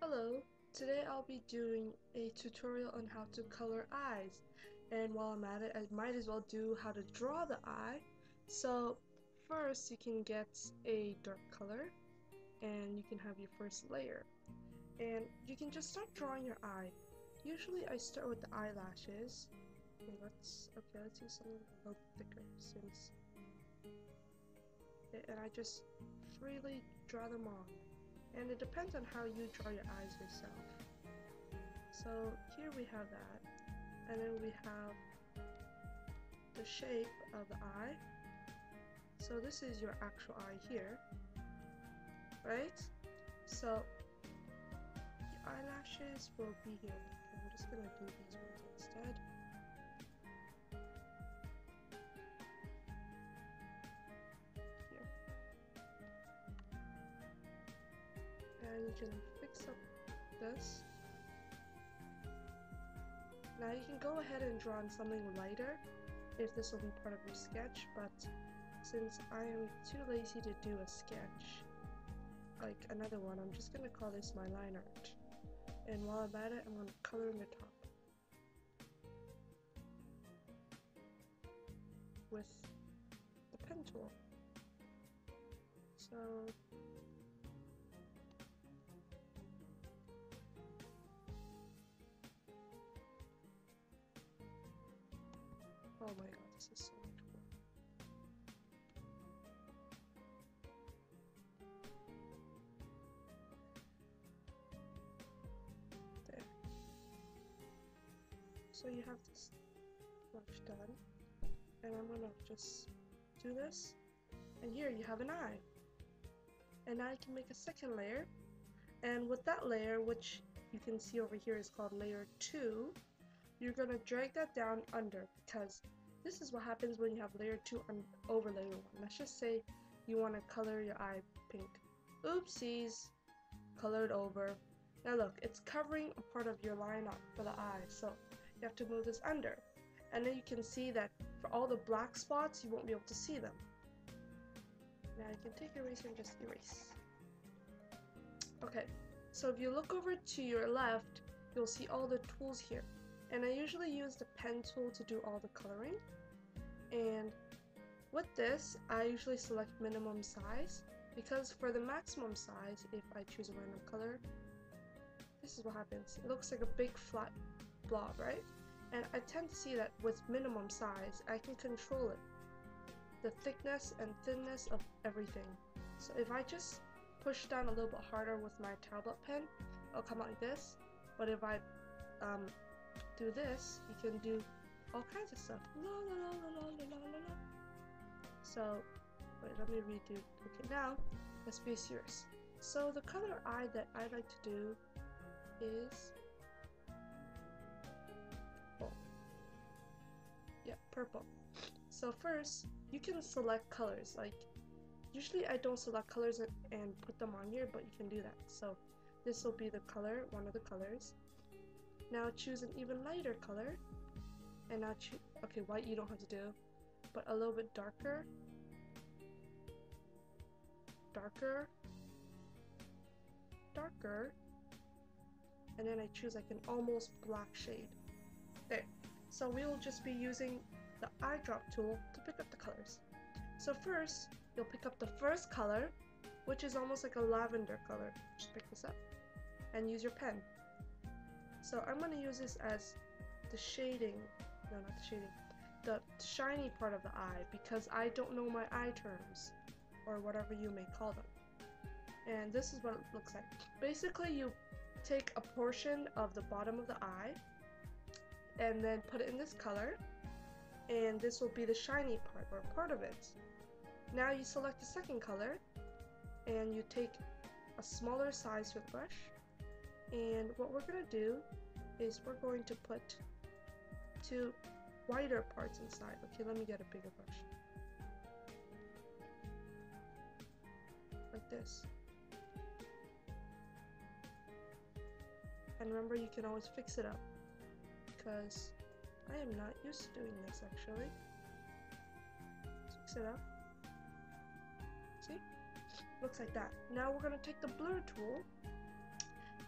Hello, today I'll be doing a tutorial on how to color eyes, and while I'm at it I might as well do how to draw the eye. So first you can get a dark color and you can have your first layer and you can just start drawing your eye. Usually I start with the eyelashes. Let's use something a little thicker since and I just freely draw them on. And it depends on how you draw your eyes yourself. So here we have that, and then we have the shape of the eye. So this is your actual eye here, right? So the eyelashes will be here. I'm just gonna do these ones instead. And you can fix up this. Now you can go ahead and draw on something lighter if this will be part of your sketch, but since I am too lazy to do a sketch like another one, I'm just going to call this my line art. And while I'm at it, I'm going to color in the top with the pen tool. So oh my god, this is so much work. There. So you have this brush done, and I'm gonna just do this, and here you have an eye. And now you can make a second layer, and with that layer, which you can see over here is called layer 2, you're going to drag that down under, because this is what happens when you have layer 2 over layer 1. Let's just say you want to color your eye pink. Oopsies, colored over. Now look, it's covering a part of your line up for the eye, so you have to move this under. And then you can see that for all the black spots, you won't be able to see them. Now you can take your eraser and just erase. Okay, so if you look over to your left, you'll see all the tools here. And I usually use the pen tool to do all the coloring. And with this, I usually select minimum size, because for the maximum size, if I choose a random color, this is what happens. It looks like a big flat blob, right? And I tend to see that with minimum size, I can control it, the thickness and thinness of everything. So if I just push down a little bit harder with my tablet pen, it'll come out like this. But if I do this, you can do all kinds of stuff. La, la, la, la, la, la, la, la. So, wait, let me redo. Okay, now let's be serious. So the color eye that I like to do is purple. Yeah, purple. So first, you can select colors. Like, usually I don't select colors and put them on here, but you can do that. So this will be the color, one of the colors. Now choose an even lighter color, and now choose, okay, white you don't have to do, but a little bit darker, darker, darker, and then I choose like an almost black shade. There. So we will just be using the eyedropper tool to pick up the colors. So first, you'll pick up the first color, which is almost like a lavender color. Just pick this up and use your pen. So I'm going to use this as the shading, no, not the shading, the shiny part of the eye, because I don't know my eye terms, or whatever you may call them. And this is what it looks like. Basically, you take a portion of the bottom of the eye, and then put it in this color, and this will be the shiny part, or part of it. Now you select the second color, and you take a smaller size with brush, and what we're going to do is we're going to put two whiter parts inside. Okay, let me get a bigger brush. Like this. And remember, you can always fix it up, because I am not used to doing this actually. Let's fix it up. See? Looks like that. Now we're going to take the blur tool,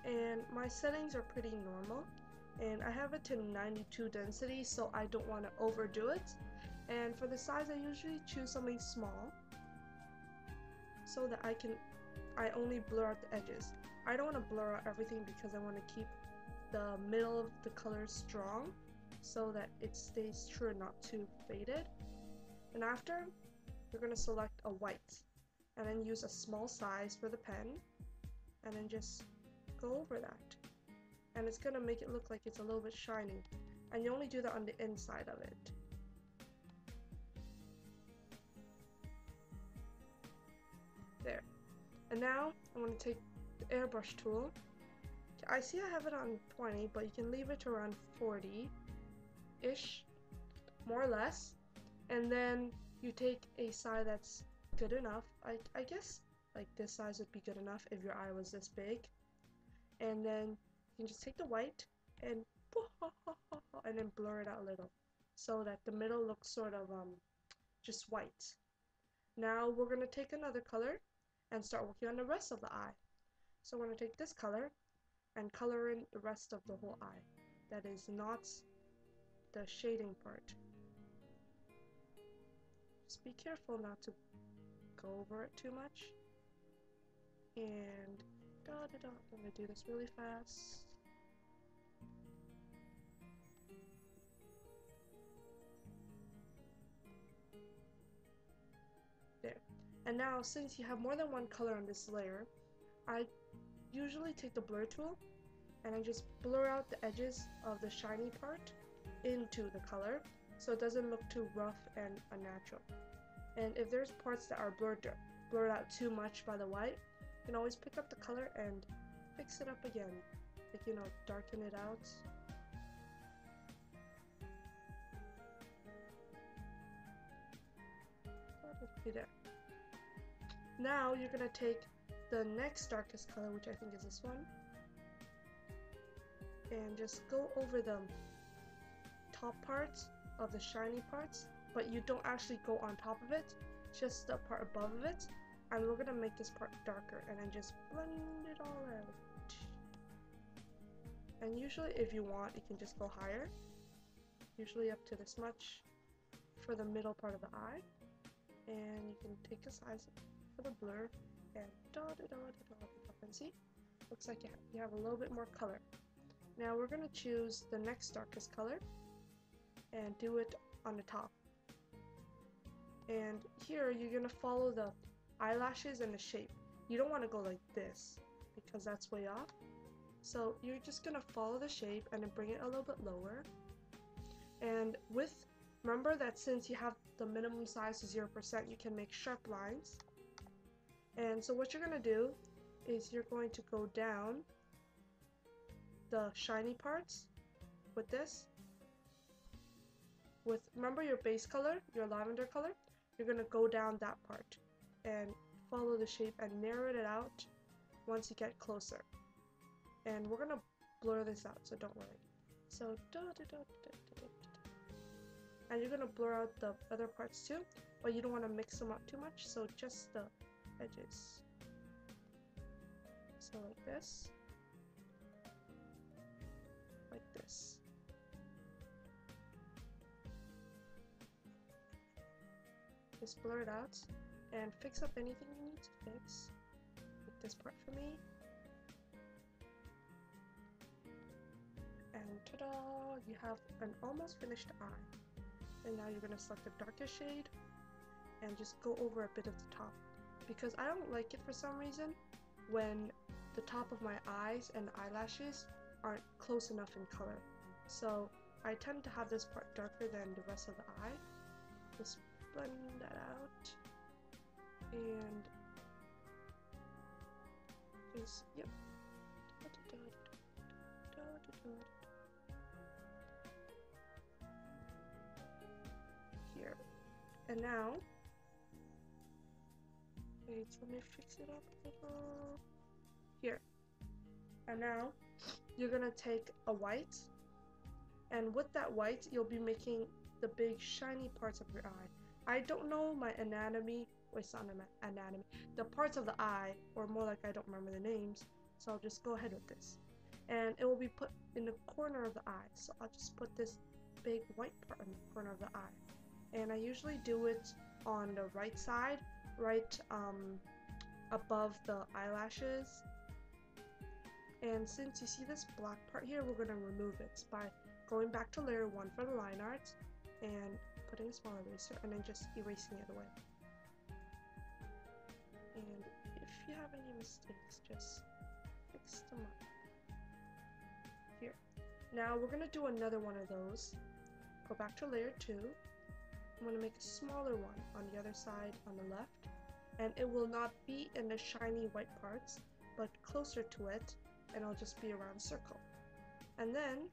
and my settings are pretty normal, and I have it to 92 density, so I don't want to overdo it. And for the size, I usually choose something small so that I only blur out the edges. I don't want to blur out everything because I want to keep the middle of the color strong so that it stays true and not too faded. And after, you're going to select a white and then use a small size for the pen and then just go over that. And it's going to make it look like it's a little bit shiny. And you only do that on the inside of it. There. And now I'm going to take the airbrush tool. I see I have it on 20, but you can leave it to around 40-ish, more or less. And then you take a size that's good enough. I guess like this size would be good enough if your eye was this big. And then you can just take the white and then blur it out a little so that the middle looks sort of just white. Now we're going to take another color and start working on the rest of the eye. So we're going to take this color and color in the rest of the whole eye. That is not the shading part. Just be careful not to go over it too much. And I'm going to do this really fast. There. And now, since you have more than one color on this layer, I usually take the blur tool and I just blur out the edges of the shiny part into the color so it doesn't look too rough and unnatural. And if there's parts that are blurred out too much by the white, you can always pick up the color and fix it up again. Like, you know, darken it out. There. Now you're gonna take the next darkest color, which I think is this one, and just go over the top parts of the shiny parts, but you don't actually go on top of it, just the part above of it. And we're gonna make this part darker and then just blend it all out. And usually if you want, you can just go higher, usually up to this much for the middle part of the eye. And you can take a size for the blur and and see, looks like you have a little bit more color. Now we're gonna choose the next darkest color and do it on the top. And here you're gonna follow the eyelashes and the shape. You don't want to go like this because that's way off. So you're just gonna follow the shape and then bring it a little bit lower. And remember that since you have the minimum size to 0%, you can make sharp lines. And so what you're gonna do is you're going to go down the shiny parts with this. Remember your base color, your lavender color, you're gonna go down that part and follow the shape and narrow it out once you get closer. And we're gonna blur this out, so don't worry. So and you're gonna blur out the other parts too, but you don't want to mix them up too much, so just the edges. So like this, like this. Just blur it out and fix up anything you need to fix. Like this part for me. And ta-da! You have an almost finished eye. And now you're going to select the darkest shade and just go over a bit of the top. Because I don't like it for some reason when the top of my eyes and eyelashes aren't close enough in color. So I tend to have this part darker than the rest of the eye. Just blend that out. And just, yep. Here. And now, wait, let me fix it up a little. Here. And now, you're gonna take a white, and with that white, you'll be making the big shiny parts of your eye. I don't know my anatomy, wait, it's not anatomy, the parts of the eye, or more like I don't remember the names, So I'll just go ahead with this. And it will be put in the corner of the eye. So I'll just put this big white part in the corner of the eye. And I usually do it on the right side, right above the eyelashes. And since you see this black part here, we're going to remove it by going back to layer 1 for the line art and putting a small eraser and then just erasing it away. And if you have any mistakes, just fix them up. Here. Now we're going to do another one of those. Go back to layer 2. I'm going to make a smaller one on the other side on the left. And it will not be in the shiny white parts, but closer to it, and it'll just be around circle. And then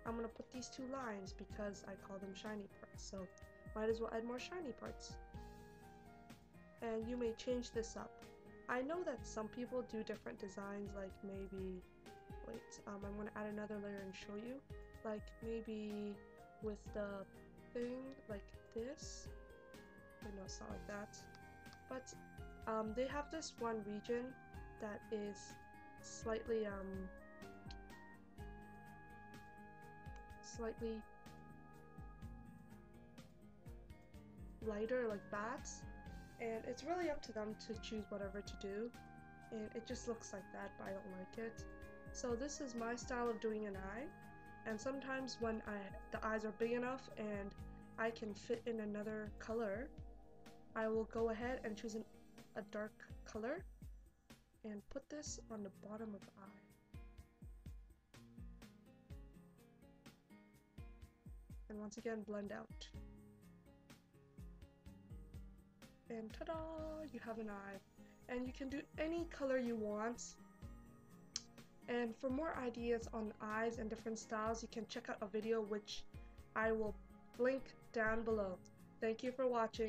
I'm going to put these 2 lines because I call them shiny parts, so might as well add more shiny parts. And you may change this up. I know that some people do different designs, like maybe, wait, I'm going to add another layer and show you, like maybe with the thing like this. I know it's not like that, but they have this one region that is slightly lighter, like bats, and it's really up to them to choose whatever to do, and it just looks like that, but I don't like it. So this is my style of doing an eye, and sometimes when the eyes are big enough and I can fit in another color, I will go ahead and choose a dark color and put this on the bottom of the eye. And once again, blend out. And ta-da! You have an eye. And you can do any color you want. And for more ideas on eyes and different styles, you can check out a video which I will link down below. Thank you for watching.